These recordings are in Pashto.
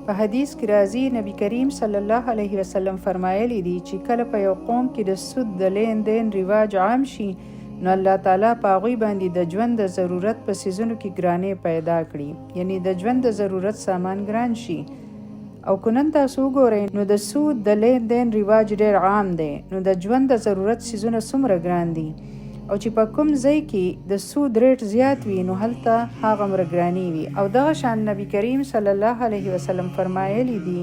په حدیث کې راځي نبی کریم صلی الله علیه وسلم فرمایلی دي چې کله په یو قوم کې د سود د لین دین رواج عام شي نو الله تعالی په هغوی باندې د ژوند د ضرورت په څیزونو کې ګرانۍ پیدا کړي، یعنی د ژوند د ضرورت سامان ګران شي. او که نن تاسو وګورئ نو د سود د لین دین رواج ډېر عام دی، نو د ژوند د ضرورت څیزونه څومره ګران دي، او چې په کوم ځای کې د سود ریټ زیات وي نو هلته هغومره ګراني وي. او دغه شان نبی کریم صلی الله علیه وسلم فرمایلی دي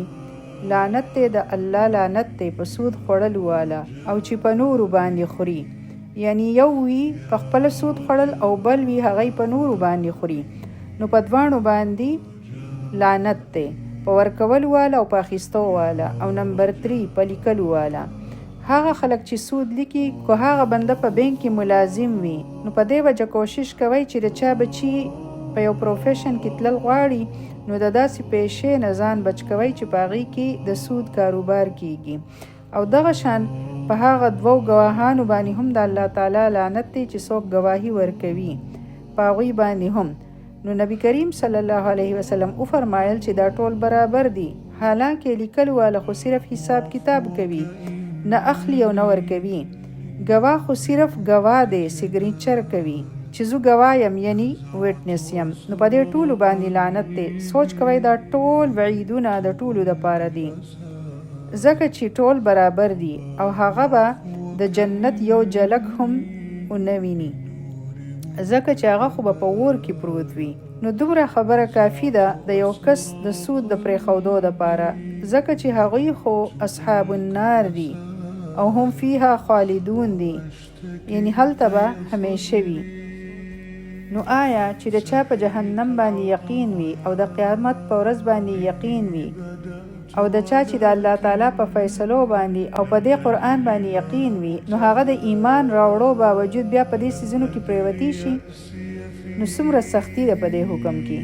لعنت دی د الله لعنت دی په سود خوړلو والا او چې په نورو باندې خوري، یعنی یو وي په خپل سود خوړل او بل وي هغه په نورو باندې خوري، نو په دوانو باندې لعنت دی، په ورکولو والا او په اخیستو والا. او نمبر 3 په لیکلو والا. هغه خلک چې سود لیکي که هغه بنده په بینک کې ملازم وي نو په دې وجه کوشش کوي چې د چا بچي په یو پروفیشن کې تلل غواړي نو د داسې پیشې نه ځان بچ کوي چې په هغې کې د سود کاروبار کیږي. او دغه شان په هغه دوو ګواهانو باندې هم د الله تعالی لعنت دی چې څوک ګواهي ورکوي په هغوی باندې هم. نو نبی کریم صلی الله علیه وسلم وفرمایل چې دا ټول برابر دي، حالانکه لیکلو والا خو صرف حساب کتاب کوي نه اخلي او نه ورکوي، ګواه خو صرف ګواه دی سیګنیچر کوي چې زه ګواه یم یعنی ویټنس یم. نو په دې ټولو باندې لعنت دی. سوچ کوئ دا ټول وعیدونه د ټولو دپاره دي ځکه چې ټول برابر دي او هغه به د جنت یو جلک هم ونه ویني ځکه چې هغه خو به په اور کې پروت وي. نو دومره خبره کافي ده د یو کس د سود د پرېښودو دپاره ځکه چې هغوی خو اصحاب النار دي او هم فیها خالدون دي، یعنی هلته به همیشه وي. نو آیا چې د چا په جهنم باندې یقین وي او د قیامت په ورځ باندې یقین وي او د چا چې د الله تعالی په فیصلو باندې او په دې قرآن باندې یقین وي نو هغه د ایمان راوړو باوجود بیا په دې څیزونو کې پریوتی شي نو څومره سختی ده په دې حکم کې.